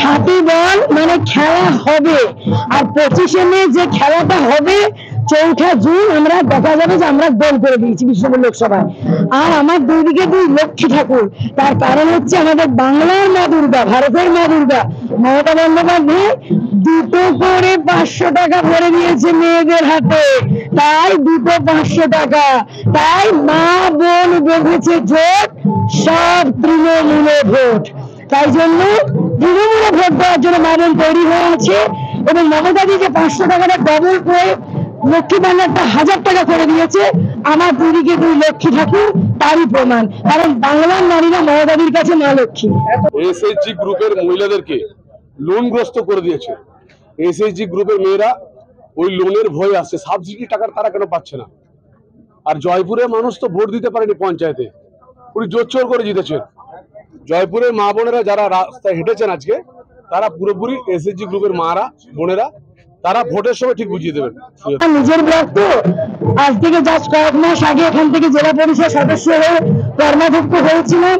হাতি বল মানে খেলা হবে। আর 25শে মে যে খেলাটা হবে 4 জুন আমরা দেখা যাবে যে আমরা গোল করে দিয়েছি বিষ্ণুপুর লোকসভায়। আর আমার দুই দিকে দুই লক্ষ্মী ঠাকুর, তার কারণ হচ্ছে আমাদের বাংলার মা দুর্গা, ভারতের মা দুর্গা মমতা বন্দ্যোপাধ্যায় 2টো করে 500 টাকা ভরে দিয়েছে মেয়েদের হাতে, তাই 2টো 500 টাকা। তাই মা বোন বেঁধেছে জোট, সব তৃণমূলে ভোট। তাই জন্য তৃণমূলে ভোট দেওয়ার জন্য মা বোন তৈরি হয়ে আছে। এবং মমতাদি যে 500 টাকাটা ডবল করে লক্ষ্মী ভান্ডারটা 1000 টাকা করে দিয়েছে, আমার দুদিকে দুই লক্ষ্মী ঠাকুর তারই প্রমাণ। কারণ বাংলার নারীরা মমতাদির কাছে মা লক্ষ্মী। এসএইচজি গ্রুপের মহিলাদেরকে লোনগ্রস্ত করে দিয়েছে। এসএইচজি গ্রুপের মেয়েরা ওই লোনের ভয়ে আসছে, সাবসিডি টাকার তারা কেন পাচ্ছে না। আর জয়পুরের মানুষ তো ভোট দিতে পারেনি পঞ্চায়েতে, উনি জোর করে জিতেছেন। জয়পুরের মা বোনেরা যারা রাস্তায় হেঁটেছেন আজকে, তারা পুরোপুরি এসএইচজি গ্রুপের মারা বোনেরা, তারা ভোটের সময় ঠিক বুঝিয়ে দেবেন। নিজের ব্লক তো, আজ থেকে জাস্ট কয়েক মাস আগে এখান থেকে জেলা পরিষদ সদস্য হয়ে কর্মাধ্যক্ষ হয়েছিলাম।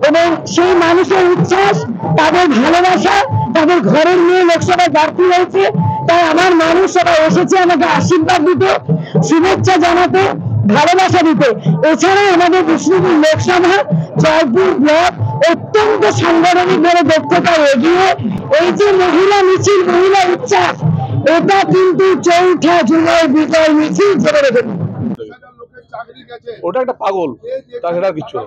এবং সেই মানুষের উচ্ছ্বাস, তাদের ভালোবাসা, তাদের ঘরের মেয়ে লোকসভায় প্রার্থী হয়েছে, তাই আমার মানুষ সবাই এসেছে আমাকে আশীর্বাদ দিতে, শুভেচ্ছা জানাতে, ভালোবাসা দিতে। এছাড়া আমাদের বিষ্ণুপুর লোকসভা জয়পুর ব্লক অত্যন্ত সাংগঠনিকভাবে দক্ষতা এগিয়ে। এই যে মহিলা মিছিল, মহিলা উচ্ছ্বাস, এটা কিন্তু 4 জুলাই বিজয় মিছিল ধরে রেখে। ওটা একটা পাগল, তাছাড়া কিছু না।